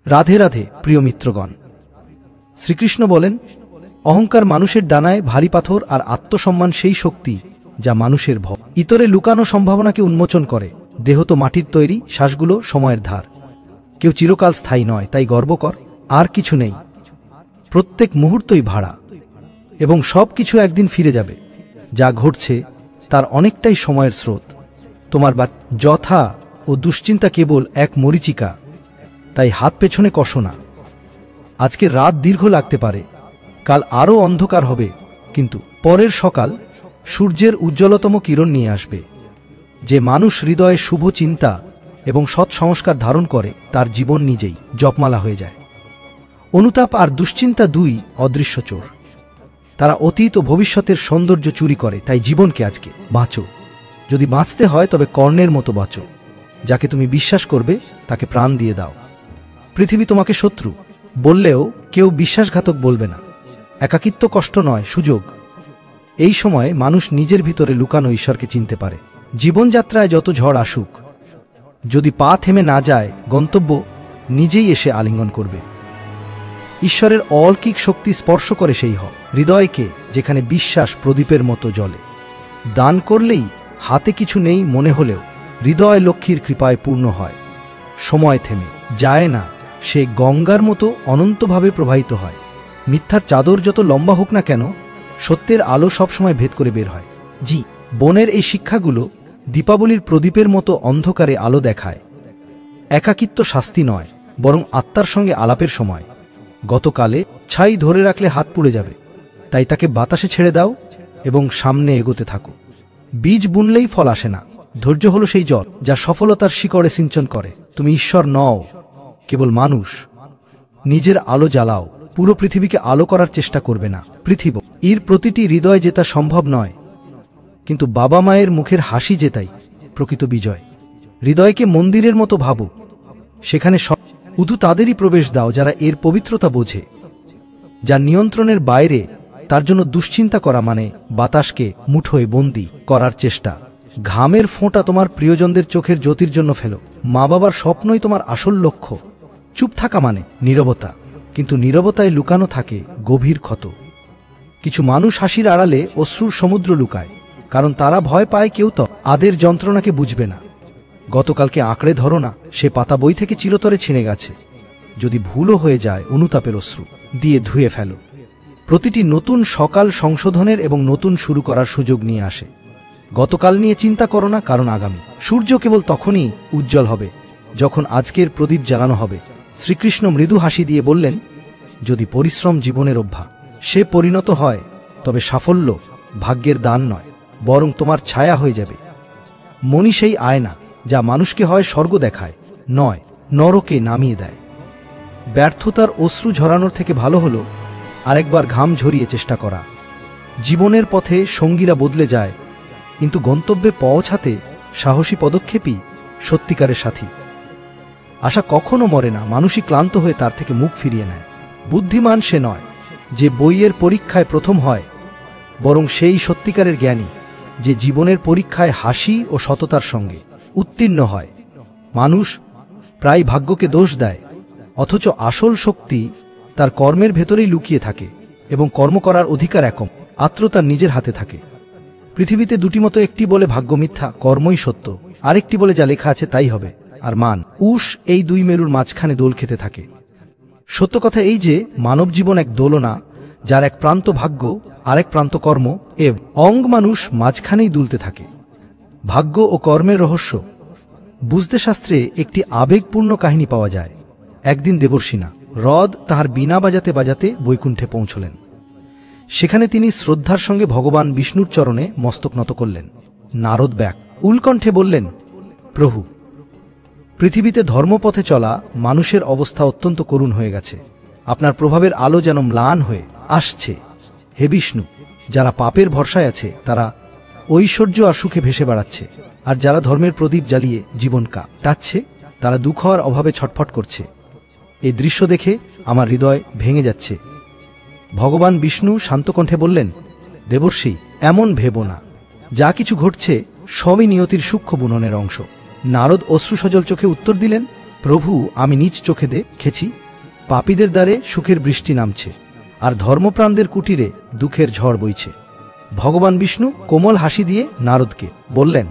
রাধে রাধে প্রিয় মিত্রগণ। শ্রীকৃষ্ণ বলেন, অহংকার মানুষের ডানায় ভারী পাথর, আর আত্মসম্মান সেই শক্তি যা মানুষের ভয়। ইতরে লুকানো সম্ভাবনাকে উন্মোচন করে। দেহ তো মাটির তৈরি, শ্বাসগুলো সময়ের ধার। কেউ চিরকাল স্থায়ী নয়, তাই গর্ব কর। আর কিছু নেই, প্রত্যেক মুহূর্তই ভাড়া, এবং সব কিছু একদিন ফিরে যাবে। যা ঘটছে তার অনেকটাই সময়ের স্রোত। তোমার যথা ও দুশ্চিন্তা কেবল এক মরীচিকা, তাই হাত পেছনে কষো না। আজকে রাত দীর্ঘ লাগতে পারে, কাল আরও অন্ধকার হবে, কিন্তু পরের সকাল সূর্যের উজ্জ্বলতম কিরণ নিয়ে আসবে। যে মানুষ হৃদয়ে শুভ চিন্তা এবং সৎ সংস্কার ধারণ করে, তার জীবন নিজেই জপমালা হয়ে যায়। অনুতাপ আর দুশ্চিন্তা দুই অদৃশ্য চোর। তারা অতীত ও ভবিষ্যতের সৌন্দর্য চুরি করে। তাই জীবনকে আজকে বাঁচো। যদি বাঁচতে হয় তবে কর্ণের মতো বাঁচো। যাকে তুমি বিশ্বাস করবে তাকে প্রাণ দিয়ে দাও। পৃথিবী তোমাকে শত্রু বললেও কেউ বিশ্বাসঘাতক বলবে না। একাকিত্ব কষ্ট নয়, সুযোগ। এই সময়ে মানুষ নিজের ভিতরে লুকানো ঈশ্বরকে চিনতে পারে। জীবনযাত্রায় যত ঝড় আসুক, যদি পা থেমে না যায়, গন্তব্য নিজেই এসে আলিঙ্গন করবে। ঈশ্বরের অলৌকিক শক্তি স্পর্শ করে সেই হৃদয়কে, যেখানে বিশ্বাস প্রদীপের মতো জ্বলে। দান করলেই হাতে কিছু নেই মনে হলেও হৃদয় লক্ষ্মীর কৃপায় পূর্ণ হয়। সময় থেমে যায় না, সে গঙ্গার মতো অনন্তভাবে প্রবাহিত হয়। মিথ্যার চাদর যত লম্বা হোক না কেন, সত্যের আলো সবসময় ভেদ করে বের হয়। জি, বনের এই শিক্ষাগুলো দীপাবলির প্রদীপের মতো অন্ধকারে আলো দেখায়। একাকিত্ব শাস্তি নয়, বরং আত্মার সঙ্গে আলাপের সময়। গতকালে ছাই ধরে রাখলে হাত পুড়ে যাবে, তাই তাকে বাতাসে ছেড়ে দাও এবং সামনে এগোতে থাকো। বীজ বুনলেই ফল আসে না। ধৈর্য হলো সেই জল যা সফলতার শিকড়ে সিঞ্চন করে। তুমি ঈশ্বর নও, কেবল মানুষ। নিজের আলো জ্বালাও, পুরো পৃথিবীকে আলো করার চেষ্টা করবে না। পৃথিবী এর প্রতিটি হৃদয় জেতা সম্ভব নয়, কিন্তু বাবা মায়ের মুখের হাসি জেতাই প্রকৃত বিজয়। হৃদয়কে মন্দিরের মতো ভাবো, সেখানে শুধু তাদেরই প্রবেশ দাও যারা এর পবিত্রতা বোঝে। যা নিয়ন্ত্রণের বাইরে, তার জন্য দুশ্চিন্তা করা মানে বাতাসকে মুঠোয় বন্দি করার চেষ্টা। ঘামের ফোঁটা তোমার প্রিয়জনদের চোখের জ্যোতির জন্য ফেলো। মা বাবার স্বপ্নই তোমার আসল লক্ষ্য। চুপ থাকা মানে নীরবতা, কিন্তু নীরবতায় লুকানো থাকে গভীর ক্ষত। কিছু মানুষ হাসির আড়ালে অশ্রুর সমুদ্র লুকায়, কারণ তারা ভয় পায় কেউ তো আদের যন্ত্রণাকে বুঝবে না। গতকালকে আঁকড়ে ধরো না, সে পাতা বই থেকে চিরতরে ছিঁড়ে গেছে। যদি ভুলও হয়ে যায়, অনুতাপের অশ্রু দিয়ে ধুয়ে ফেলো। প্রতিটি নতুন সকাল সংশোধনের এবং নতুন শুরু করার সুযোগ নিয়ে আসে। গতকাল নিয়ে চিন্তা করো না, কারণ আগামী সূর্য কেবল তখনই উজ্জ্বল হবে যখন আজকের প্রদীপ জ্বালানো হবে। শ্রীকৃষ্ণ মৃদু হাসি দিয়ে বললেন, যদি পরিশ্রম জীবনের অভ্যাস সে পরিণত হয়, তবে সাফল্য ভাগ্যের দান নয়, বরং তোমার ছায়া হয়ে যাবে। মনি সেই আয়না যা মানুষকে হয় স্বর্গ দেখায়, নয় নরকে নামিয়ে দেয়। ব্যর্থতার অশ্রু ঝরানোর থেকে ভালো হলো আরেকবার ঘাম ঝরিয়ে চেষ্টা করা। জীবনের পথে সঙ্গীরা বদলে যায়, কিন্তু গন্তব্যে পৌঁছাতে সাহসী পদক্ষেপই সত্যিকারের সাথী। আশা কখনো মরে না, মানুষই ক্লান্ত হয়ে তার থেকে মুখ ফিরিয়ে নেয়। বুদ্ধিমান সে নয় যে বইয়ের পরীক্ষায় প্রথম হয়, বরং সেই সত্যিকারের জ্ঞানী যে জীবনের পরীক্ষায় হাসি ও সততার সঙ্গে উত্তীর্ণ হয়। মানুষ প্রায় ভাগ্যকে দোষ দেয়, অথচ আসল শক্তি তার কর্মের ভেতরেই লুকিয়ে থাকে, এবং কর্ম করার অধিকার একম আত্মতার নিজের হাতে থাকে। পৃথিবীতে দুটি মতো, একটি বলে ভাগ্য মিথ্যা, কর্মই সত্য, আরেকটি বলে যা লেখা আছে তাই হবে। আর মান উষ এই দুই মেরুর মাঝখানে দোল খেতে থাকে। সত্য কথা এই যে মানব জীবন এক দোলনা, যার এক প্রান্ত ভাগ্য, আরেক প্রান্ত কর্ম, অঙ্গ মানুষ মাঝখানেই দুলতে থাকে। ভাগ্য ও কর্মের রহস্য বুঝতে শাস্ত্রে একটি আবেগপূর্ণ কাহিনী পাওয়া যায়। একদিন দেবর্ষী নারদ তাহার বীণা বাজাতে বাজাতে বৈকুণ্ঠে পৌঁছলেন। সেখানে তিনি শ্রদ্ধার সঙ্গে ভগবান বিষ্ণুর চরণে মস্তক নত করলেন। নারদ উৎকণ্ঠে বললেন, প্রভু, পৃথিবীতে ধর্মপথে চলা মানুষের অবস্থা অত্যন্ত করুণ হয়ে গেছে। আপনার প্রভাবের আলো যেন ম্লান হয়ে আসছে। হে বিষ্ণু, যারা পাপের ভরসায় আছে তারা ঐশ্বর্য আর সুখে ভেসে বেড়াচ্ছে, আর যারা ধর্মের প্রদীপ জ্বালিয়ে জীবন কাটাচ্ছে তারা দুঃখ আর অভাবে ছটফট করছে। এই দৃশ্য দেখে আমার হৃদয় ভেঙে যাচ্ছে। ভগবান বিষ্ণু শান্ত কণ্ঠে বললেন, দেবর্ষী, এমন ভেবো না। যা কিছু ঘটছে সবই নিয়তির সূক্ষ্ম বুননের অংশ। নারদ অশ্রুসজল চোখে উত্তর দিলেন, প্রভু, আমি নিজ চোখে দেখেছি পাপীদের দ্বারে সুখের বৃষ্টি নামছে, আর ধর্মপ্রাণদের কুটিরে দুঃখের ঝড় বইছে। ভগবান বিষ্ণু কোমল হাসি দিয়ে নারদকে বললেন,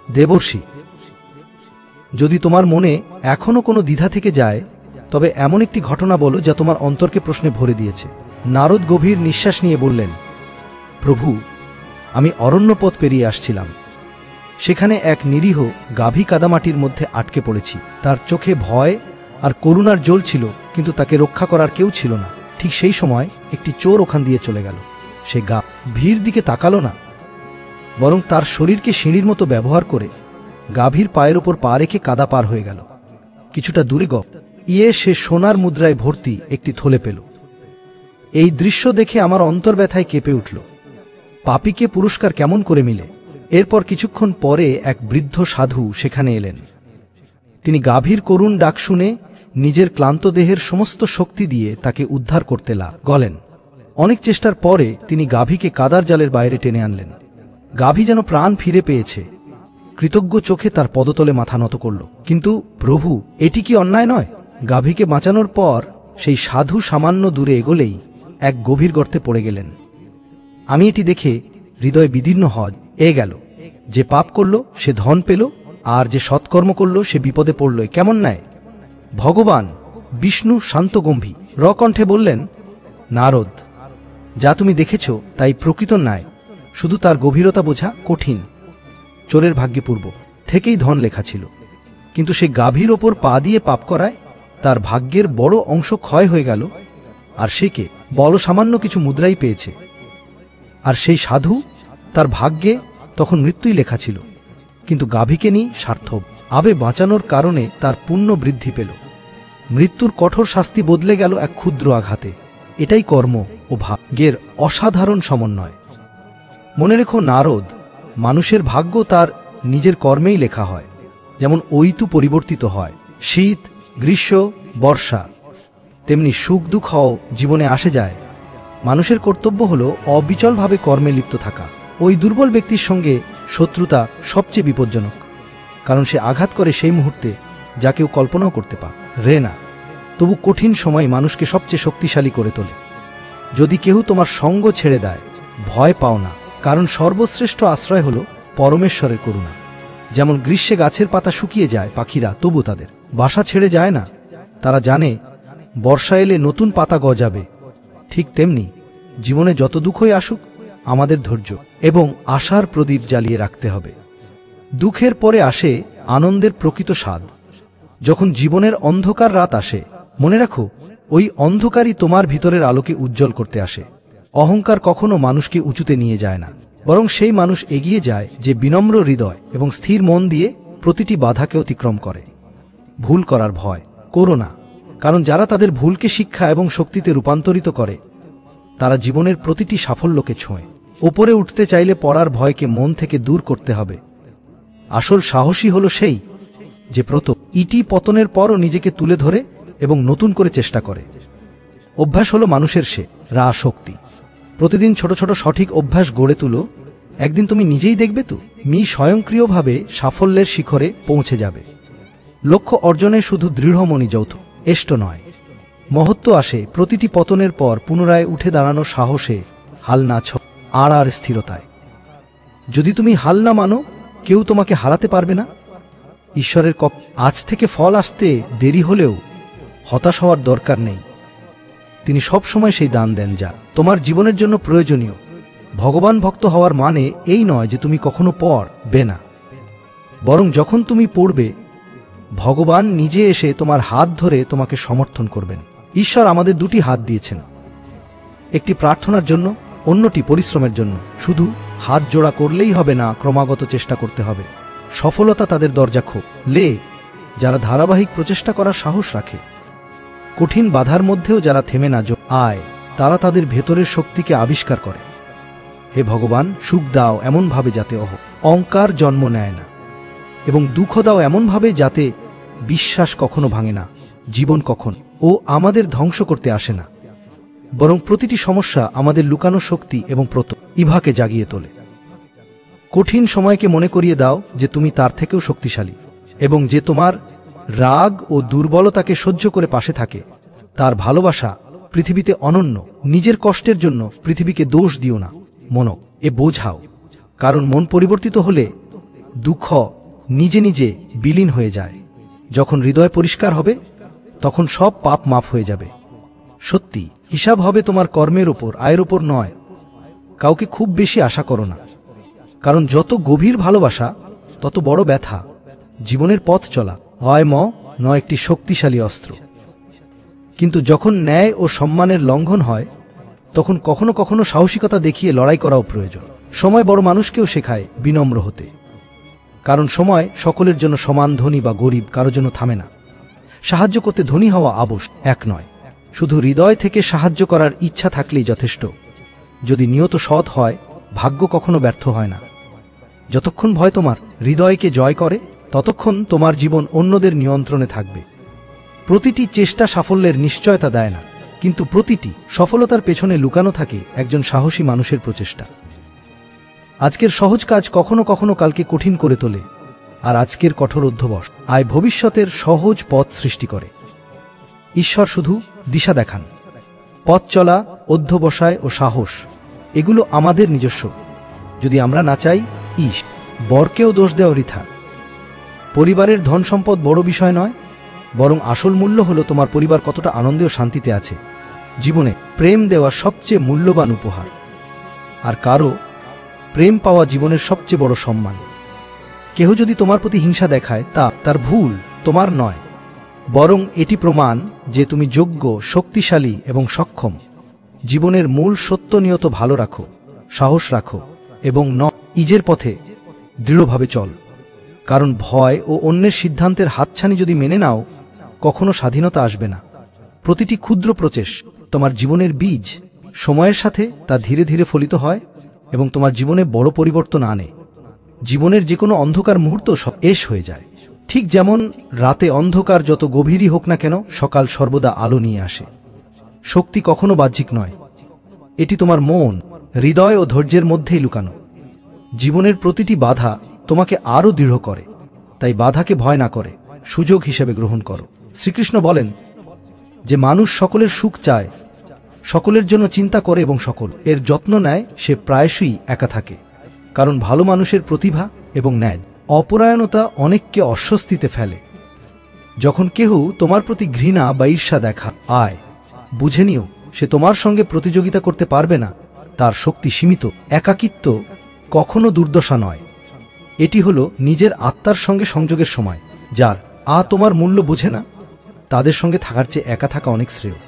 দেবর্ষি, যদি তোমার মনে এখনো কোনো দ্বিধা থেকে যায় তবে এমন একটি ঘটনা বলো যা তোমার অন্তরকে প্রশ্নে ভরে দিয়েছে। নারদ গভীর নিঃশ্বাস নিয়ে বললেন, প্রভু, আমি অরণ্যপথ পেরিয়ে আসছিলাম। সেখানে এক নিরীহ গাভী কাদামাটির মধ্যে আটকে পড়েছি। তার চোখে ভয় আর করুণার জ্বল ছিল, কিন্তু তাকে রক্ষা করার কেউ ছিল না। ঠিক সেই সময় একটি চোর ওখান দিয়ে চলে গেল। সে গাভীর দিকে তাকালো না, বরং তার শরীরকে সিঁড়ির মতো ব্যবহার করে গাভীর পায়ের ওপর পা রেখে কাদা পার হয়ে গেল। কিছুটা দূরে সে সোনার মুদ্রায় ভর্তি একটি থলে পেল। এই দৃশ্য দেখে আমার অন্তর ব্যথায় কেঁপে উঠল। পাপীকে পুরস্কার কেমন করে মিলে? এরপর কিছুক্ষণ পরে এক বৃদ্ধ সাধু সেখানে এলেন। তিনি গাভীর করুণ ডাক শুনে নিজের ক্লান্ত দেহের সমস্ত শক্তি দিয়ে তাকে উদ্ধার করতে লাগলেন। অনেক চেষ্টার পরে তিনি গাভীকে কাদার জালের বাইরে টেনে আনলেন। গাভী যেন প্রাণ ফিরে পেয়েছে। কৃতজ্ঞ চোখে তার পদতলে মাথা নত করল। কিন্তু প্রভু, এটি কি অন্যায় নয়? গাভীকে বাঁচানোর পর সেই সাধু সামান্য দূরে এগোলেই এক গভীর গর্তে পড়ে গেলেন। আমি এটি দেখে হৃদয় বিদীর্ণ গেল। যে পাপ করল সে ধন পেল, আর যে সৎকর্ম করল সে বিপদে পড়ল। কেমন ন্যায়? ভগবান বিষ্ণু শান্ত গম্ভীর কণ্ঠে বললেন, নারদ, যা তুমি দেখেছ তাই প্রকৃত ন্যায়, শুধু তার গভীরতা বোঝা কঠিন। চোরের ভাগ্যে পূর্ব থেকেই ধন লেখা ছিল, কিন্তু সে গাভীর ওপর পা দিয়ে পাপ করায় তার ভাগ্যের বড় অংশ ক্ষয় হয়ে গেল, আর সে কে বড় সামান্য কিছু মুদ্রাই পেয়েছে। আর সেই সাধু, তার ভাগ্যে তখন মৃত্যুই লেখা ছিল, কিন্তু গাভীকে নিয়ে সার্থক আবে বাঁচানোর কারণে তার পুণ্য বৃদ্ধি পেল। মৃত্যুর কঠোর শাস্তি বদলে গেল এক ক্ষুদ্র আঘাতে। এটাই কর্ম ও ভাগ্যের অসাধারণ সমন্বয়। মনে রেখো নারদ, মানুষের ভাগ্য তার নিজের কর্মেই লেখা হয়। যেমন ঋতু পরিবর্তিত হয়, শীত, গ্রীষ্ম, বর্ষা, তেমনি সুখ দুঃখও জীবনে আসে যায়। মানুষের কর্তব্য হল অবিচলভাবে কর্মে লিপ্ত থাকা। ওই দুর্বল ব্যক্তির সঙ্গে শত্রুতা সবচেয়ে বিপজ্জনক, কারণ সে আঘাত করে সেই মুহূর্তে যা কেউ কল্পনাও করতে পারে না। তবু কঠিন সময় মানুষকে সবচেয়ে শক্তিশালী করে তোলে। যদি কেউ তোমার সঙ্গ ছেড়ে দেয়, ভয় পাও না, কারণ সর্বশ্রেষ্ঠ আশ্রয় হল পরমেশ্বরের করুণা। যেমন গ্রীষ্মে গাছের পাতা শুকিয়ে যায়, পাখিরা তবু তাদের বাসা ছেড়ে যায় না। তারা জানে বর্ষা এলে নতুন পাতা গজাবে। ঠিক তেমনি জীবনে যত দুঃখই আসুক, আমাদের ধৈর্য এবং আশার প্রদীপ জ্বালিয়ে রাখতে হবে। দুঃখের পরে আসে আনন্দের প্রকৃত স্বাদ। যখন জীবনের অন্ধকার রাত আসে, মনে রাখো ওই অন্ধকারই তোমার ভিতরের আলোকে উজ্জ্বল করতে আসে। অহংকার কখনো মানুষকে উঁচুতে নিয়ে যায় না, বরং সেই মানুষ এগিয়ে যায় যে বিনম্র হৃদয় এবং স্থির মন দিয়ে প্রতিটি বাধাকে অতিক্রম করে। ভুল করার ভয় করো না, কারণ যারা তাদের ভুলকে শিক্ষা এবং শক্তিতে রূপান্তরিত করে তারা জীবনের প্রতিটি সাফল্যকে ছোঁয়। ওপরে উঠতে চাইলে পড়ার ভয়কে মন থেকে দূর করতে হবে। আসল সাহসী হলো সেই যে ইটি পতনের পরও নিজেকে তুলে ধরে এবং নতুন করে চেষ্টা করে। অভ্যাস হলো মানুষের শক্তি। প্রতিদিন ছোট ছোট সঠিক অভ্যাস গড়ে তুলো। একদিন তুমি নিজেই দেখবে স্বয়ংক্রিয়ভাবে সাফল্যের শিখরে পৌঁছে যাবে। লক্ষ্য অর্জনে শুধু দৃঢ় মনি যথেষ্ট নয়, মহত্ব আসে প্রতিটি পতনের পর পুনরায় উঠে দাঁড়ানোর সাহসে, হাল না আর স্থিরতায়। যদি তুমি হাল না মানো, কেউ তোমাকে হারাতে পারবে না। ঈশ্বরের আজ থেকে ফল আসতে দেরি হলেও হতাশ হওয়ার দরকার নেই। তিনি সব সময় সেই দান দেন যা তোমার জীবনের জন্য প্রয়োজনীয়। ভগবান ভক্ত হওয়ার মানে এই নয় যে তুমি কখনো পড়বে না, বরং যখন তুমি পড়বে, ভগবান নিজে এসে তোমার হাত ধরে তোমাকে সমর্থন করবেন। ঈশ্বর আমাদের দুটি হাত দিয়েছেন, একটি প্রার্থনার জন্য, অন্যটি পরিশ্রমের জন্য। শুধু হাত জোড়া করলেই হবে না, ক্রমাগত চেষ্টা করতে হবে। সফলতা তাদের দরজা খোলে যারা ধারাবাহিক প্রচেষ্টা করার সাহস রাখে। কঠিন বাধার মধ্যেও যারা থেমে না যায়, তারা তাদের ভেতরের শক্তিকে আবিষ্কার করে। হে ভগবান, সুখ দাও এমনভাবে যাতে অহংকার জন্ম নেয় না, এবং দুঃখ দাও এমনভাবে যাতে বিশ্বাস কখনো ভাঙে না। জীবন কখন আমাদের ধ্বংস করতে আসে না, বরং প্রতিটি সমস্যা আমাদের লুকানো শক্তি এবং ইভাকে জাগিয়ে তোলে। কঠিন সময়কে মনে করিয়ে দাও যে তুমি তার থেকেও শক্তিশালী, এবং যে তোমার রাগ ও দুর্বলতাকে সহ্য করে পাশে থাকে, তার ভালোবাসা পৃথিবীতে অনন্য। নিজের কষ্টের জন্য পৃথিবীকে দোষ দিও না, মনক এ বোঝাও। কারণ মন পরিবর্তিত হলে দুঃখ নিজে নিজে বিলীন হয়ে যায়। যখন হৃদয় পরিষ্কার হবে তখন সব পাপ মাফ হয়ে যাবে। সত্যি হিসাব হবে তোমার কর্মের ওপর, আয়ের ওপর নয়। কাউকে খুব বেশি আশা করো না, কারণ যত গভীর ভালোবাসা তত বড় ব্যথা। জীবনের পথ চলা হয় নয় একটি শক্তিশালী অস্ত্র, কিন্তু যখন ন্যায় ও সম্মানের লঙ্ঘন হয় তখন কখনো কখনো সাহসিকতা দেখিয়ে লড়াই করাও প্রয়োজন। সময় বড় মানুষকেও শেখায় বিনম্র হতে, কারণ সময় সকলের জন্য সমান, ধনী বা গরিব কারো জন্য থামে না। সাহায্য করতে ধনী হওয়া আবশ্যক এক নয়, শুধু হৃদয় থেকে সাহায্য করার ইচ্ছা থাকলেই যথেষ্ট। যদি নিয়ত সৎ হয়, ভাগ্য কখনো ব্যর্থ হয় না। যতক্ষণ ভয় তোমার হৃদয়কে জয় করে ততক্ষণ তোমার জীবন অন্যদের নিয়ন্ত্রণে থাকবে। প্রতিটি চেষ্টা সাফল্যের নিশ্চয়তা দেয় না, কিন্তু প্রতিটি সফলতার পেছনে লুকানো থাকে একজন সাহসী মানুষের প্রচেষ্টা। আজকের সহজ কাজ কখনো কখনো কালকে কঠিন করে তোলে, আর আজকের কঠোর অধ্যবস ভবিষ্যতের সহজ পথ সৃষ্টি করে। ঈশ্বর শুধু দিশা দেখান। পথ চলা, অধ্যবসায় ও সাহস এগুলো আমাদের নিজস্ব। যদি আমরা না চাই, বরকেও দোষ দেওয়া বৃথা। পরিবারের ধন সম্পদ বড় বিষয় নয়, বরং আসল মূল্য হলো তোমার পরিবার কতটা আনন্দে ও শান্তিতে আছে। জীবনে প্রেম দেওয়া সবচেয়ে মূল্যবান উপহার, আর কারো প্রেম পাওয়া জীবনের সবচেয়ে বড় সম্মান। কেহ যদি তোমার প্রতি হিংসা দেখায় তা তার ভুল, তোমার নয়, বরং এটি প্রমাণ যে তুমি যোগ্য, শক্তিশালী এবং সক্ষম। জীবনের মূল সত্য নিয়ত ভালো রাখো, সাহস রাখো এবং নিজের পথে দৃঢ়ভাবে চল। কারণ ভয় ও অন্যের সিদ্ধান্তের হাতছানি যদি মেনে নাও, কখনো স্বাধীনতা আসবে না। প্রতিটি ক্ষুদ্র প্রচেষ্টা তোমার জীবনের বীজ। সময়ের সাথে তা ধীরে ধীরে ফলিত হয় এবং তোমার জীবনে বড় পরিবর্তন আনে। জীবনের যে কোনো অন্ধকার মুহূর্ত শেষ হয়ে যায়। ঠিক যেমন রাতে অন্ধকার যত গভীরই হোক না কেন, সকাল সর্বদা আলো নিয়ে আসে। শক্তি কখনো বাহ্যিক নয়, এটি তোমার মন, হৃদয় ও ধৈর্যের মধ্যেই লুকানো। জীবনের প্রতিটি বাধা তোমাকে আরও দৃঢ় করে, তাই বাধাকে ভয় না করে সুযোগ হিসেবে গ্রহণ করো। শ্রীকৃষ্ণ বলেন যে মানুষ সকলের সুখ চায়, সকলের জন্য চিন্তা করে এবং সকল এর যত্ন নেয়, সে প্রায়শই একা থাকে। কারণ ভালো মানুষের প্রতিভা এবং ন্যায় অপরায়ণতা অনেককে অস্বস্তিতে ফেলে। যখন কেহ তোমার প্রতি ঘৃণা বা ঈর্ষা দেখা বুঝে নিও সে তোমার সঙ্গে প্রতিযোগিতা করতে পারবে না, তার শক্তি সীমিত। একাকিত্ব কখনো দুর্দশা নয়, এটি হলো নিজের আত্মার সঙ্গে সংযোগের সময়। যার তোমার মূল্য বোঝে না, তাদের সঙ্গে থাকার চেয়ে একা থাকা অনেক শ্রেয়।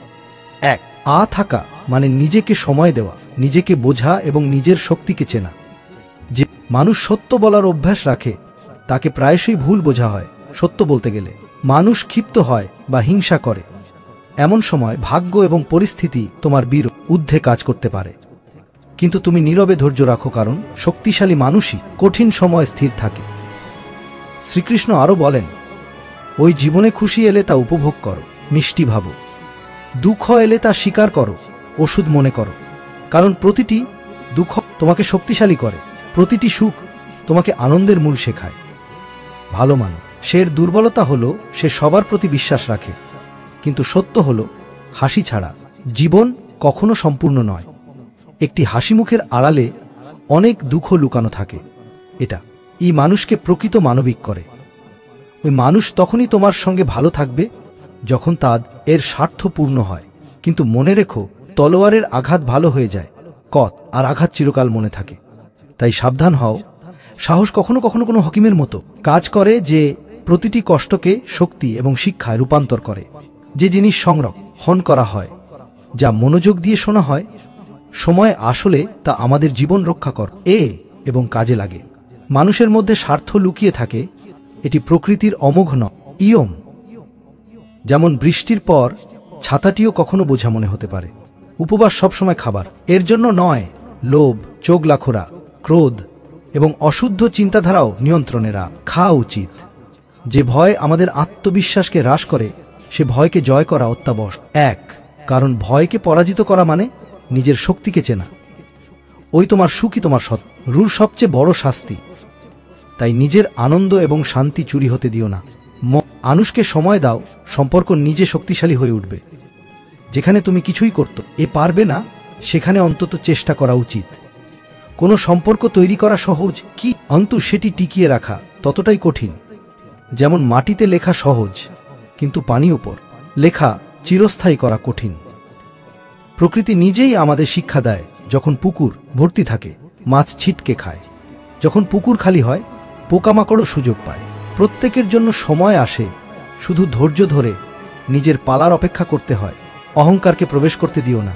থাকা মানে নিজেকে সময় দেওয়া, নিজেকে বোঝা এবং নিজের শক্তিকে চেনা। যে মানুষ সত্য বলার অভ্যাস রাখে তাকে প্রায়শই ভুল বোঝা হয়। সত্য বলতে গেলে মানুষ ক্ষিপ্ত হয় বা হিংসা করে। এমন সময় ভাগ্য এবং পরিস্থিতি তোমার ঊর্ধ্বে কাজ করতে পারে, কিন্তু তুমি নীরবে ধৈর্য রাখো, কারণ শক্তিশালী মানুষই কঠিন সময় স্থির থাকে। শ্রীকৃষ্ণ আরও বলেন, ওই জীবনে খুশি এলে তা উপভোগ করো, মিষ্টি ভাবো। দুঃখ এলে তা স্বীকার করো, ওষুধ মনে করো। কারণ প্রতিটি দুঃখ তোমাকে শক্তিশালী করে, প্রতিটি সুখ তোমাকে আনন্দের মূল শেখায়। ভালো মানুষের দুর্বলতা হলো সে সবার প্রতি বিশ্বাস রাখে, কিন্তু সত্য হলো হাসি ছাড়া জীবন কখনো সম্পূর্ণ নয়। একটি হাসি মুখের আড়ালে অনেক দুঃখ লুকানো থাকে। এটা এই মানুষকে প্রকৃত মানবিক করে। ওই মানুষ তখনই তোমার সঙ্গে ভালো থাকবে যখন তার এর স্বার্থ পূর্ণ হয়। কিন্তু মনে রেখো, তলোয়ারের আঘাত ভালো হয়ে যায়, আর আঘাত চিরকাল মনে থাকে। তাই সাবধান হও। সাহস কখনো কখনো কোনো হকিমের মতো কাজ করে, যে প্রতিটি কষ্টকে শক্তি এবং শিক্ষায় রূপান্তর করে। যে জিনিস সংরক্ষণ করা হয়, যা মনোযোগ দিয়ে শোনা হয়, সময় আসলে তা আমাদের জীবন রক্ষা এবং কাজে লাগে। মানুষের মধ্যে স্বার্থ লুকিয়ে থাকে, এটি প্রকৃতির অমোঘ ইয়ম। যেমন বৃষ্টির পর ছাতাটিও কখনো বোঝা মনে হতে পারে। উপবাস সবসময় খাবার এর জন্য নয়। লোভ, চোখলাখোরা, ক্রোধ এবং অশুদ্ধ চিন্তাধারাও নিয়ন্ত্রণে খাওয়া উচিত। যে ভয় আমাদের আত্মবিশ্বাসকে হ্রাস করে, সে ভয়কে জয় করা অত্যাবশ্যক। কারণ ভয়কে পরাজিত করা মানে নিজের শক্তিকে চেনা। ওই তোমার সুখই তোমার রুর সবচেয়ে বড় শাস্তি। তাই নিজের আনন্দ এবং শান্তি চুরি হতে দিও না। মানুষকে সময় দাও, সম্পর্ক নিজে শক্তিশালী হয়ে উঠবে। যেখানে তুমি কিছুই করতে পারবে না, সেখানে অন্তত চেষ্টা করা উচিত। কোনো সম্পর্ক তৈরি করা সহজ কি, অন্তু সেটি টিকিয়ে রাখা ততটাই কঠিন। যেমন মাটিতে লেখা সহজ, কিন্তু পানির উপর লেখা চিরস্থায়ী করা কঠিন। প্রকৃতি নিজেই আমাদের শিক্ষা দেয়। যখন পুকুর ভর্তি থাকে, মাছ ছিটকে খায়। যখন পুকুর খালি হয়, পোকামাকড়ও সুযোগ পায়। প্রত্যেকের জন্য সময় আসে, শুধু ধৈর্য ধরে নিজের পালার অপেক্ষা করতে হয়। অহংকারকে প্রবেশ করতে দিও না,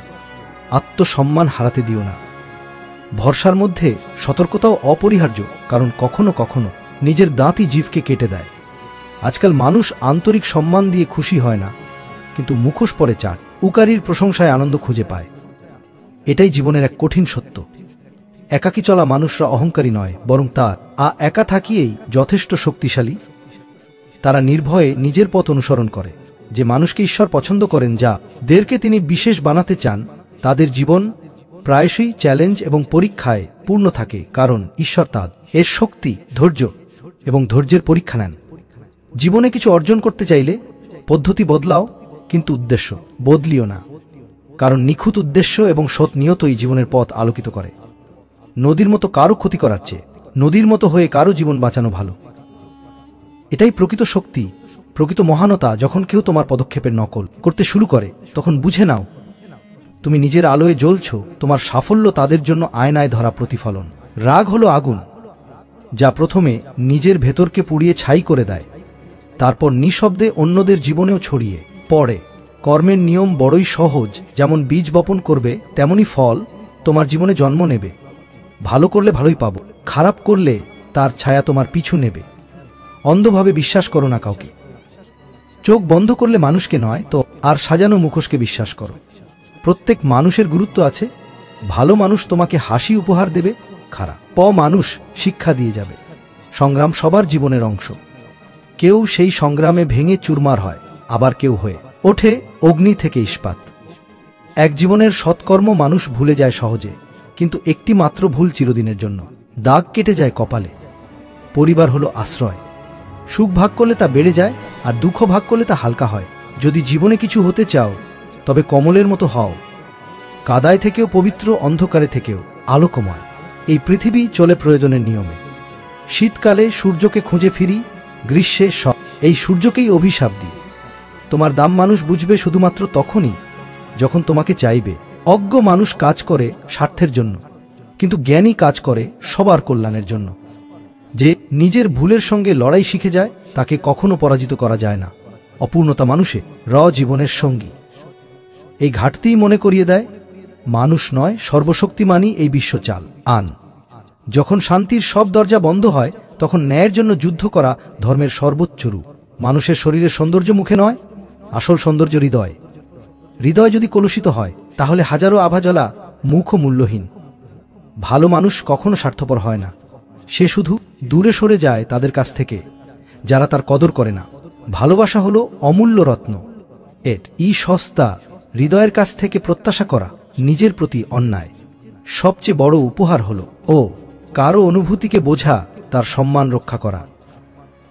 আত্মসম্মান হারাতে দিও না। ভরসার মধ্যে সতর্কতাও অপরিহার্য, কারণ কখনো কখনো নিজের দাঁতই জিভকে কেটে দেয়। আজকাল মানুষ আন্তরিক সম্মান দিয়ে খুশি হয় না, কিন্তু মুখোশ পরে চাট উকারির প্রশংসায় আনন্দ খুঁজে পায়। এটাই জীবনের এক কঠিন সত্য। একাকী চলা মানুষরা অহংকারী নয়, বরং তার একা থাকিয়েই যথেষ্ট শক্তিশালী। তারা নির্ভয়ে নিজের পথ অনুসরণ করে। যে মানুষকে ঈশ্বর পছন্দ করেন, যাদেরকে তিনি বিশেষ বানাতে চান, তাদের জীবন প্রায়শই চ্যালেঞ্জ এবং পরীক্ষায় পূর্ণ থাকে, কারণ ঈশ্বর এর শক্তি, ধৈর্য এবং ধৈর্যের পরীক্ষা নেন। জীবনে কিছু অর্জন করতে চাইলে পদ্ধতি বদলাও, কিন্তু উদ্দেশ্য বদলিও না, কারণ নিখুঁত উদ্দেশ্য এবং সৎ নিয়তই জীবনের পথ আলোকিত করে। নদীর মতো কারো ক্ষতি করার চেয়ে নদীর মতো হয়ে কারো জীবন বাঁচানো ভালো। এটাই প্রকৃত শক্তি, প্রকৃত মহানতা। যখন কেউ তোমার পদক্ষেপের নকল করতে শুরু করে, তখন বুঝে নাও তুমি নিজের আলোয় জ্বলছ। তোমার সাফল্য তাদের জন্য আয়নায় ধরা প্রতিফলন। রাগ হলো আগুন, যা প্রথমে নিজের ভেতরকে পুড়িয়ে ছাই করে দেয়, তারপর নিঃশব্দে অন্যদের জীবনেও ছড়িয়ে পড়ে। কর্মের নিয়ম বড়ই সহজ। যেমন বীজ বপন করবে, তেমনি ফল তোমার জীবনে জন্ম নেবে। ভালো করলে ভালোই পাবো, খারাপ করলে তার ছায়া তোমার পিছু নেবে। অন্ধভাবে বিশ্বাস করো না কাউকে। চোখ বন্ধ করলে মানুষকে নয়, তো আর সাজানো মুখোশকে বিশ্বাস করো। প্রত্যেক মানুষের গুরুত্ব আছে। ভালো মানুষ তোমাকে হাসি উপহার দেবে, খারাপ মানুষ শিক্ষা দিয়ে যাবে। সংগ্রাম সবার জীবনের অংশ। কেউ সেই সংগ্রামে ভেঙে চুরমার হয়, আবার কেউ হয়ে ওঠে অগ্নি থেকে ইস্পাত। এক জীবনের সৎকর্ম মানুষ ভুলে যায় সহজে, কিন্তু একটি মাত্র ভুল চিরদিনের জন্য দাগ কেটে যায় কপালে। পরিবার হলো আশ্রয়। সুখ ভাগ করলে তা বেড়ে যায়, আর দুঃখ ভাগ করলে তা হালকা হয়। যদি জীবনে কিছু হতে চাও, তবে কমলের মতো হও, কাদায় থেকেও পবিত্র, অন্ধকারে থেকেও আলোকময়। এই পৃথিবী চলে প্রয়োজনের নিয়মে। শীতকালে সূর্যকে খুঁজে ফিরি, গ্রীষ্মে এই সূর্যকেই অভিশাপ দিই। তোমার দাম মানুষ বুঝবে শুধুমাত্র তখনই যখন তোমাকে চাইবে। অজ্ঞ মানুষ কাজ করে স্বার্থের জন্য, কিন্তু জ্ঞানী কাজ করে সবার কল্যাণের জন্য। যে নিজের ভুলের সঙ্গে লড়াই শিখে যায়, তাকে কখনো পরাজিত করা যায় না। অপূর্ণতা মানুষে জীবনের সঙ্গী। এই ঘাটতিই মনে করিয়ে দেয়, মানুষ নয়, সর্বশক্তিমানই এই বিশ্ব চাল আন। যখন শান্তির সব দরজা বন্ধ হয়, তখন ন্যায়ের জন্য যুদ্ধ করা ধর্মের সর্বোচ্চ রূপ। মানুষের শরীরের সৌন্দর্য মুখে নয়, আসল সৌন্দর্য হৃদয়। হৃদয় যদি কলুষিত হয়, তাহলে হাজারো আভাজলা মুখও মূল্যহীন। ভালো মানুষ কখনো স্বার্থপর হয় না। সে শুধু দূরে সরে যায় তাদের কাছ থেকে যারা তার কদর করে না। ভালোবাসা হলো অমূল্য রত্ন। সস্তা। হৃদয়ের কাছ থেকে প্রত্যাশা করা নিজের প্রতি অন্যায়। সবচেয়ে বড় উপহার হলো কারো অনুভূতিকে বোঝা, তার সম্মান রক্ষা করা।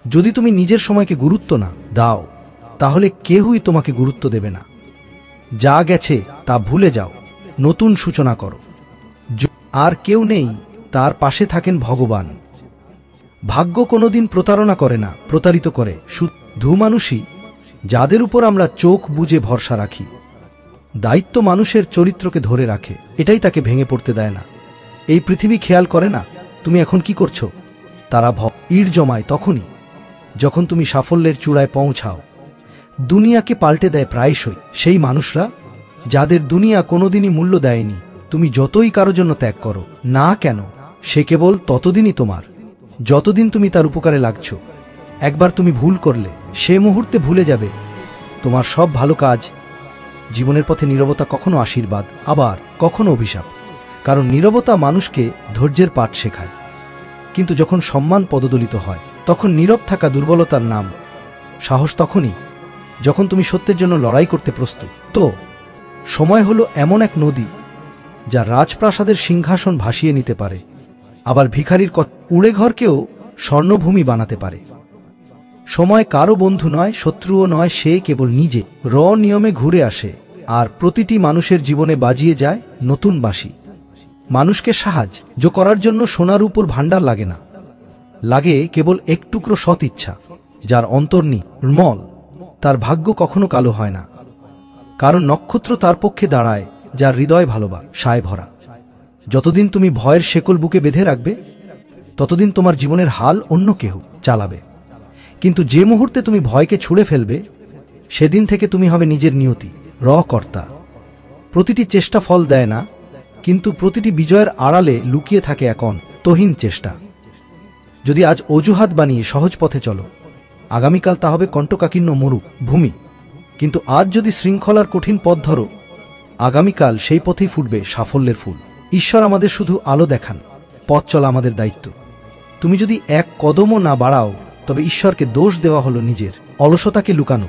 যদি তুমি নিজের সময়কে গুরুত্ব না দাও, তাহলে কেউই তোমাকে গুরুত্ব দেবে না। যা গেছে তা ভুলে যাও, নতুন সূচনা করো। আর কেউ নেই, তার পাশে থাকেন ভগবান। ভাগ্য কোনোদিন প্রতারণা করে না, প্রতারিত করে শুধু মানুষই, যাদের উপর আমরা চোখ বুজে ভরসা রাখি। দায়িত্ব মানুষের চরিত্রকে ধরে রাখে, এটাই তাকে ভেঙে পড়তে দেয় না। এই পৃথিবী খেয়াল করে না তুমি এখন কি করছো। তারা ইট জমায় তখনই যখন তুমি সাফল্যের চূড়ায় পৌঁছাও। দুনিয়াকে পাল্টে দেয় প্রায়শই সেই মানুষরা, যাদের দুনিয়া কোনোদিনই মূল্য দেয়নি। তুমি যতই কারো জন্য ত্যাগ করো না কেন, সে কেবল ততদিনই তোমার, যতদিন তুমি তার উপকারে লাগছো। একবার তুমি ভুল করলে, সে মুহূর্তে ভুলে যাবে তোমার সব ভালো কাজ। জীবনের পথে নীরবতা কখনো আশীর্বাদ, আবার কখনো অভিশাপ। কারণ নীরবতা মানুষকে ধৈর্যের পাঠ শেখায়। কিন্তু যখন সম্মান পদদলিত হয়, তখন নীরব থাকা দুর্বলতার নাম। সাহস তখনই যখন তুমি সত্যের জন্য লড়াই করতে প্রস্তুত। তো সময় হলো এমন এক নদী, যা রাজপ্রাসাদের সিংহাসন ভাসিয়ে নিতে পারে, আবার ভিখারির উড়ে ঘরকেও স্বর্ণভূমি বানাতে পারে। সময় কারো বন্ধু নয়, শত্রুও নয়, সে কেবল নিজে নিয়মে ঘুরে আসে আর প্রতিটি মানুষের জীবনে বাজিয়ে যায় নতুন বাঁশি। মানুষকে সাহায্য করার জন্য সোনার উপর ভাণ্ডার লাগে না, লাগে কেবল এক টুকরো সৎ ইচ্ছা। যার অন্তর নির্মল, তার ভাগ্য কখনো কালো হয় না, কারণ নক্ষত্র তার পক্ষে দাঁড়ায় যার হৃদয় ভালোবাসায় ভরা। যতদিন তুমি ভয়ের শেকল বুকে বেঁধে রাখবে, ততদিন তোমার জীবনের হাল অন্য কেউ চালাবে। কিন্তু যে মুহূর্তে তুমি ভয়কে ছুঁড়ে ফেলবে, সেদিন থেকে তুমি হবে নিজের নিয়তি কর্তা। প্রতিটি চেষ্টা ফল দেয় না, কিন্তু প্রতিটি বিজয়ের আড়ালে লুকিয়ে থাকে এক অন্তহীন চেষ্টা। যদি আজ অজুহাত বানিয়ে সহজ পথে চলো, আগামীকাল তা হবে কণ্টকাকীর্ণ মরুভূমি। কিন্তু আজ যদি শৃঙ্খলার কঠিন পথ ধরো, আগামীকাল সেই পথেই ফুটবে সাফল্যের ফুল। ঈশ্বর আমাদের শুধু আলো দেখান, পথ চলা আমাদের দায়িত্ব। তুমি যদি এক কদমও না বাড়াও, তবে ঈশ্বরকে দোষ দেওয়া হলো নিজের অলসতাকে লুকানো।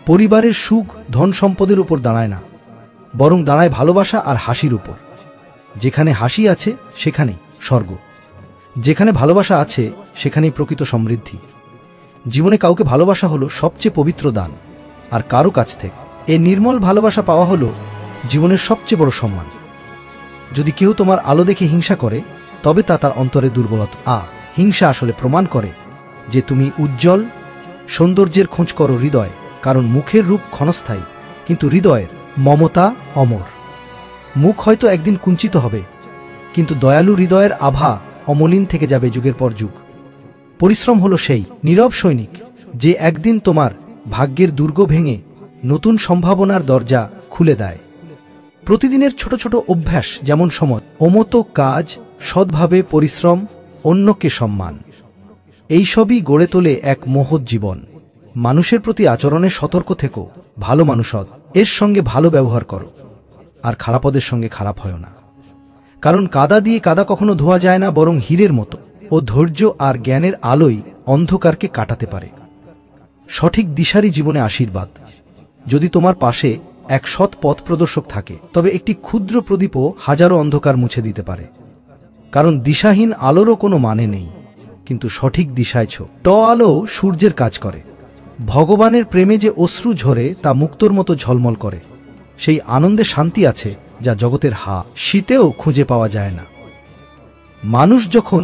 পরিবারের সুখ ধন সম্পদের উপর দাঁড়ায় না, বরং দাঁড়ায় ভালোবাসা আর হাসির উপর। যেখানে হাসি আছে সেখানেই স্বর্গ, যেখানে ভালোবাসা আছে সেখানেই প্রকৃত সমৃদ্ধি। জীবনে কাউকে ভালোবাসা হলো সবচেয়ে পবিত্র দান, আর কারো কাছ থেকে এ নির্মল ভালোবাসা পাওয়া হলো জীবনের সবচেয়ে বড় সম্মান। যদি কেউ তোমার আলো দেখে হিংসা করে, তবে তা তার অন্তরে দুর্বলতা। হিংসা আসলে প্রমাণ করে যে তুমি উজ্জ্বল। সৌন্দর্যের খোঁজ করো হৃদয়, কারণ মুখের রূপ ক্ষণস্থায়ী, কিন্তু হৃদয়ের মমতা অমর। মুখ হয়তো একদিন কুঞ্চিত হবে, কিন্তু দয়ালু হৃদয়ের আভা অমলিন থেকে যাবে যুগের পর যুগ। পরিশ্রম হলো সেই নীরব সৈনিক যে একদিন তোমার ভাগ্যের দুর্গ ভেঙে নতুন সম্ভাবনার দরজা খুলে দেয়। প্রতিদিনের ছোট ছোট অভ্যাস, যেমন সময় অমতো কাজ, সৎভাবে পরিশ্রম, অন্যকে সম্মান, এইসবই গড়ে তোলে এক মহৎ জীবন। মানুষের প্রতি আচরণে সতর্ক থেকো, ভালো মানুষ এর সঙ্গে ভালো ব্যবহার করো, আর খারাপদের সঙ্গে খারাপ হয় না। কারণ কাদা দিয়ে কাদা কখনো ধোয়া যায় না, বরং হীরের মতো ও ধৈর্য আর জ্ঞানের আলোই অন্ধকারকে কাটাতে পারে। সঠিক দিশারই জীবনে আশীর্বাদ। যদি তোমার পাশে এক সৎ পথ প্রদর্শক থাকে, তবে একটি ক্ষুদ্র প্রদীপও হাজারো অন্ধকার মুছে দিতে পারে। কারণ দিশাহীন আলোরও কোনো মানে নেই, কিন্তু সঠিক দিশায় আলো সূর্যের কাজ করে। ভগবানের প্রেমে যে অশ্রু ঝরে তা মুক্তোর মতো ঝলমল করে। সেই আনন্দে শান্তি আছে যা জগতের শীতেও খুঁজে পাওয়া যায় না। মানুষ যখন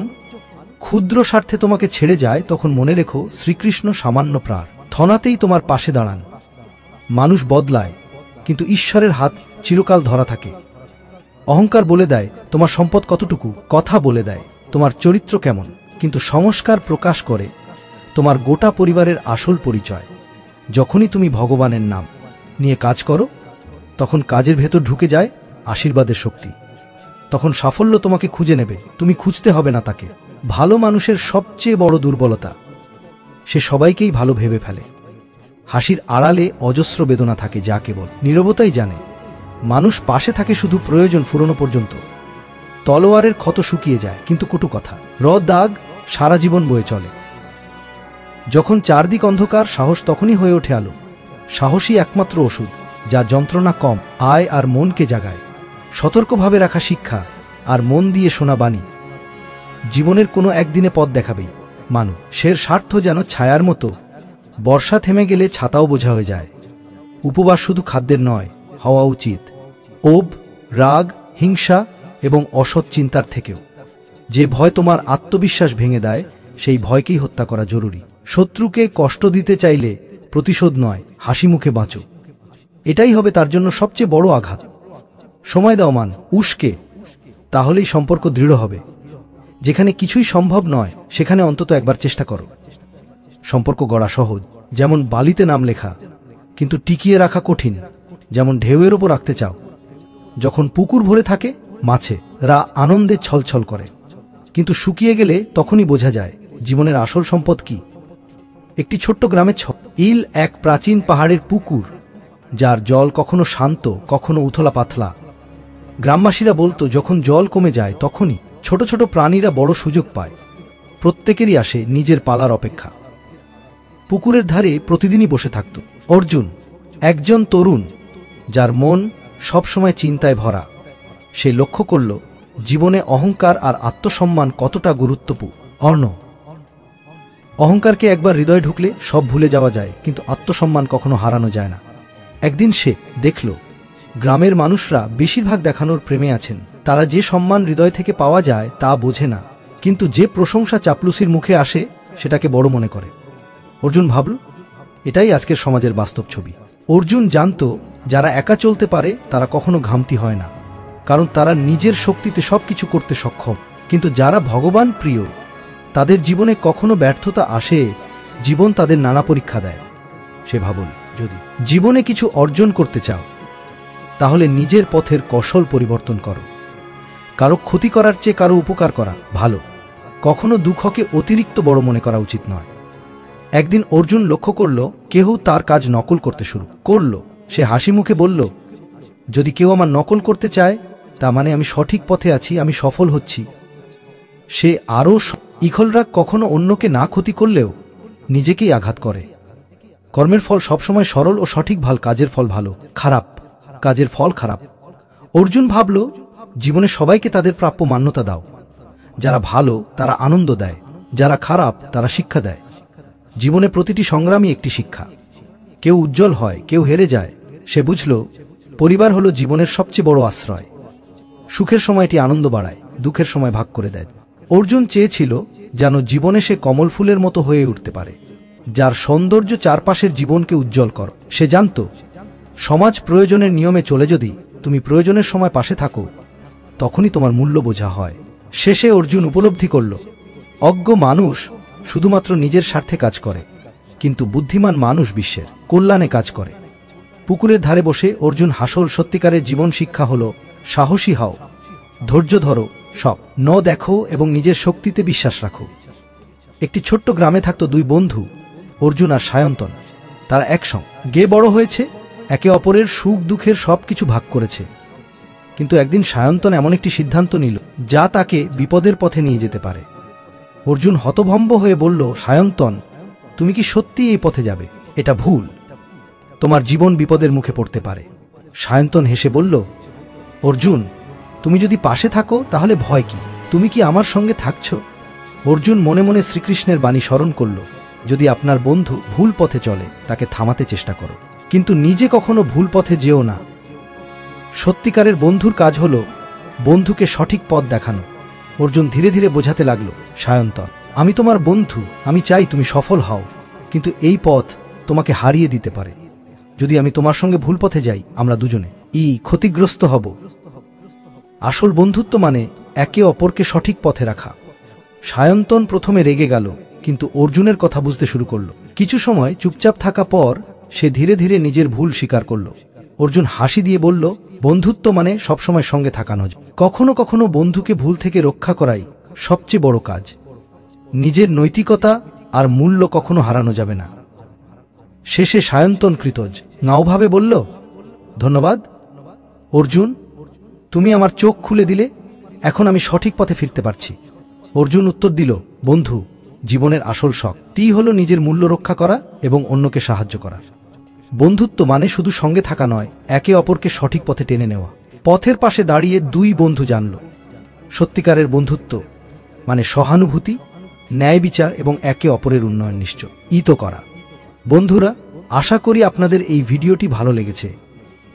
ক্ষুদ্র স্বার্থে তোমাকে ছেড়ে যায়, তখন মনে রেখো শ্রীকৃষ্ণ সামান্য প্রার্থনাতেই তোমার পাশে দাঁড়ান। মানুষ বদলায়, কিন্তু ঈশ্বরের হাত চিরকাল ধরা থাকে। অহংকার বলে দেয় তোমার সম্পদ কতটুকু, কথা বলে দেয় তোমার চরিত্র কেমন, কিন্তু সংস্কার প্রকাশ করে তোমার গোটা পরিবারের আসল পরিচয়। যখনই তুমি ভগবানের নাম নিয়ে কাজ করো, তখন কাজের ভেতর ঢুকে যায় আশীর্বাদের শক্তি। তখন সাফল্য তোমাকে খুঁজে নেবে, তুমি খুঁজতে হবে না তাকে। ভালো মানুষের সবচেয়ে বড় দুর্বলতা, সে সবাইকেই ভালো ভেবে ফেলে। হাসির আড়ালে অজস্র বেদনা থাকে, যা কেবল নীরবতাই জানে। মানুষ পাশে থাকে শুধু প্রয়োজন ফুরোনো পর্যন্ত। তলোয়ারের ক্ষত শুকিয়ে যায়, কিন্তু কটু কথা দাগ সারা জীবন বয়ে চলে। যখন চারদিক অন্ধকার, সাহস তখনই হয়ে ওঠে আলো। সাহসী একমাত্র ওষুধ, যা যন্ত্রণা কম আয় আর মনকে জাগায়। সতর্কভাবে রাখা শিক্ষা আর মন দিয়ে শোনা বাণী জীবনের কোনো একদিনে পথ দেখাবেই। মানুষের স্বার্থ যেন ছায়ার মতো, বর্ষা থেমে গেলে ছাতাও বোঝা হয়ে যায়। উপবাস শুধু খাদ্যের নয়, হওয়া উচিত লোভ, রাগ, হিংসা এবং অসৎ চিন্তার থেকেও। যে ভয় তোমার আত্মবিশ্বাস ভেঙে দেয়, সেই ভয়কেই হত্যা করা জরুরি। শত্রুকে কষ্ট দিতে চাইলে প্রতিশোধ নয়, হাসি মুখে বাঁচো। এটাই হবে তার জন্য সবচেয়ে বড় আঘাত। সময় দাও উস্কে, তাহলেই সম্পর্ক দৃঢ় হবে। যেখানে কিছুই সম্ভব নয়, সেখানে অন্তত একবার চেষ্টা করো। সম্পর্ক গড়া সহজ, যেমন বালিতে নাম লেখা, কিন্তু টিকিয়ে রাখা কঠিন, যেমন ঢেউয়ের ওপর রাখতে চাও। যখন পুকুর ভরে থাকে, মাছেরা আনন্দে ছলছল করে, কিন্তু শুকিয়ে গেলে তখনই বোঝা যায় জীবনের আসল সম্পদ কি। একটি ছোট্ট গ্রামে এক প্রাচীন পাহাড়ের পুকুর, যার জল কখনো শান্ত, কখনো উথলা পাতলা। গ্রামবাসীরা বলতো, যখন জল কমে যায়, তখনই ছোট ছোট প্রাণীরা বড় সুযোগ পায়। প্রত্যেকেরই আসে নিজের পালার অপেক্ষা। পুকুরের ধারে প্রতিদিনই বসে থাকত অর্জুন, একজন তরুণ যার মন সবসময় চিন্তায় ভরা। সে লক্ষ্য করল জীবনে অহংকার আর আত্মসম্মান কতটা গুরুত্বপূর্ণ। অহংকারকে একবার হৃদয়ে ঢুকলে সব ভুলে যাওয়া যায়, কিন্তু আত্মসম্মান কখনো হারানো যায় না। একদিন সে দেখল গ্রামের মানুষরা বেশিরভাগ দেখানোর প্রেমে আছেন। তারা যে সম্মান হৃদয় থেকে পাওয়া যায় তা বোঝে না, কিন্তু যে প্রশংসা চাপলুসির মুখে আসে সেটাকে বড় মনে করে। অর্জুন ভাবল, এটাই আজকের সমাজের বাস্তব ছবি। অর্জুন জানত, যারা একা চলতে পারে তারা কখনো ঘামতি হয় না, কারণ তারা নিজের শক্তিতে সবকিছু করতে সক্ষম। কিন্তু যারা ভগবান প্রিয়, তাদের জীবনে কখনো ব্যর্থতা আসে, জীবন তাদের নানা পরীক্ষা দেয়। সে ভাবল, যদি জীবনে কিছু অর্জন করতে চাও তাহলে নিজের পথের কৌশল পরিবর্তন করো। কারো ক্ষতি করার চেয়ে কারো উপকার করা ভালো। কখনো দুঃখকে অতিরিক্ত বড় মনে করা উচিত নয়। একদিন অর্জুন লক্ষ্য করল, কেউ তার কাজ নকল করতে শুরু করল। সে হাসি মুখে বলল, যদি কেউ আমার নকল করতে চায়, তা মানে আমি সঠিক পথে আছি, আমি সফল হচ্ছি। সে আরও ইখলরা কখনো অন্যকে না ক্ষতি করলেও নিজেকেই আঘাত করে। কর্মের ফল সবসময় সরল ও সঠিক, ভাল কাজের ফল ভালো, খারাপ কাজের ফল খারাপ। অর্জুন ভাবল, জীবনে সবাইকে তাদের প্রাপ্য মান্যতা দাও। যারা ভালো তারা আনন্দ দেয়, যারা খারাপ তারা শিক্ষা দেয়। জীবনে প্রতিটি সংগ্রামই একটি শিক্ষা। কেউ উজ্জ্বল হয়, কেউ হেরে যায়। সে বুঝল, পরিবার হলো জীবনের সবচেয়ে বড় আশ্রয়। সুখের সময় এটি আনন্দ বাড়ায়, দুঃখের সময় ভাগ করে দেয়। অর্জুন চেয়েছিল যেন জীবনে সে কমল ফুলের মতো হয়ে উঠতে পারে, যার সৌন্দর্য চারপাশের জীবনকে উজ্জ্বল কর। সে জানত, সমাজ প্রয়োজনের নিয়মে চলে, যদি তুমি প্রয়োজনের সময় পাশে থাকো, তখনই তোমার মূল্য বোঝা হয়। শেষে অর্জুন উপলব্ধি করল, অজ্ঞ মানুষ শুধুমাত্র নিজের স্বার্থে কাজ করে, কিন্তু বুদ্ধিমান মানুষ বিশ্বের কল্যাণে কাজ করে। পুকুরের ধারে বসে অর্জুন হাসল, সত্যিকারের জীবন শিক্ষা হল, সাহসী হও, ধৈর্য ধরো, সব ন দেখো এবং নিজের শক্তিতে বিশ্বাস রাখো। একটি ছোট্ট গ্রামে থাকত দুই বন্ধু, অর্জুন আর সায়ন্তন। তারা একসঙ্গে বড় হয়েছে, একে অপরের সুখ দুঃখের সবকিছু ভাগ করেছে। কিন্তু একদিন সায়ন্তন এমন একটি সিদ্ধান্ত নিল যা তাকে বিপদের পথে নিয়ে যেতে পারে। অর্জুন হতভম্ব হয়ে বলল, সায়ন্তন, তুমি কি সত্যি এই পথে যাবে? এটা ভুল, তোমার জীবন বিপদের মুখে পড়তে পারে। সায়ন্তন হেসে বলল, অর্জুন, তুমি যদি পাশে থাকো তাহলে ভয় কি? তুমি কি আমার সঙ্গে থাকছ? অর্জুন মনে মনে শ্রীকৃষ্ণের বাণী স্মরণ করল, যদি আপনার বন্ধু ভুল পথে চলে তাকে থামাতে চেষ্টা করো, কিন্তু নিজে কখনো ভুল পথে যেও না। সত্যিকারের বন্ধুর কাজ হল বন্ধুকে সঠিক পথ দেখানো। অর্জুন ধীরে ধীরে বোঝাতে লাগল, সায়ন্তন, আমি তোমার বন্ধু, আমি চাই তুমি সফল হও, কিন্তু এই পথ তোমাকে হারিয়ে দিতে পারে। যদি আমি তোমার সঙ্গে ভুল পথে যাই, আমরা দুজনে ক্ষতিগ্রস্ত হব। আসল বন্ধুত্ব মানে একে অপরকে সঠিক পথে রাখা। সায়ন্তন প্রথমে রেগে গেল, কিন্তু অর্জুনের কথা বুঝতে শুরু করল। কিছু সময় চুপচাপ থাকা পর সে ধীরে ধীরে নিজের ভুল স্বীকার করল। অর্জুন হাসি দিয়ে বলল, বন্ধুত্ব মানে সবসময় সঙ্গে থাকা নয়, কখনো কখনো বন্ধুকে ভুল থেকে রক্ষা করাই সবচেয়ে বড় কাজ। নিজের নৈতিকতা আর মূল্য কখনো হারানো যাবে না। শেষে সায়ন্তন কৃতজ্ঞ নাওভাবে বলল, ধন্যবাদ অর্জুন, তুমি আমার চোখ খুলে দিলে, এখন আমি সঠিক পথে ফিরতে পারছি। অর্জুন উত্তর দিল, বন্ধু, জীবনের আসল শক্তি হল নিজের মূল্য রক্ষা করা এবং অন্যকে সাহায্য করা। বন্ধুত্ব মানে শুধু সঙ্গে থাকা নয়, একে অপরকে সঠিক পথে টেনে নেওয়া। পথের পাশে দাঁড়িয়ে দুই বন্ধু জানল, সত্যিকারের বন্ধুত্ব মানে সহানুভূতি, ন্যায় বিচার এবং একে অপরের উন্নয়ন নিশ্চিত করা। বন্ধুরা, আশা করি আপনাদের এই ভিডিওটি ভালো লেগেছে।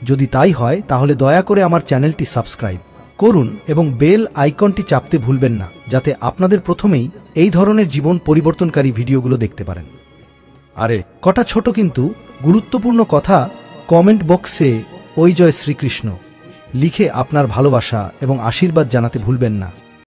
যদি তাই হয় তাহলে দয়া করে আমার চ্যানেলটি সাবস্ক্রাইব করুন এবং বেল আইকনটি চাপতে ভুলবেন না, যাতে আপনাদের প্রথমেই এই ধরনের জীবন পরিবর্তনকারী ভিডিওগুলো দেখতে পারেন। আরে কটা ছোট কিন্তু গুরুত্বপূর্ণ কথা কমেন্ট বক্সে ওই জয় শ্রীকৃষ্ণ লিখে আপনার ভালোবাসা এবং আশীর্বাদ জানাতে ভুলবেন না।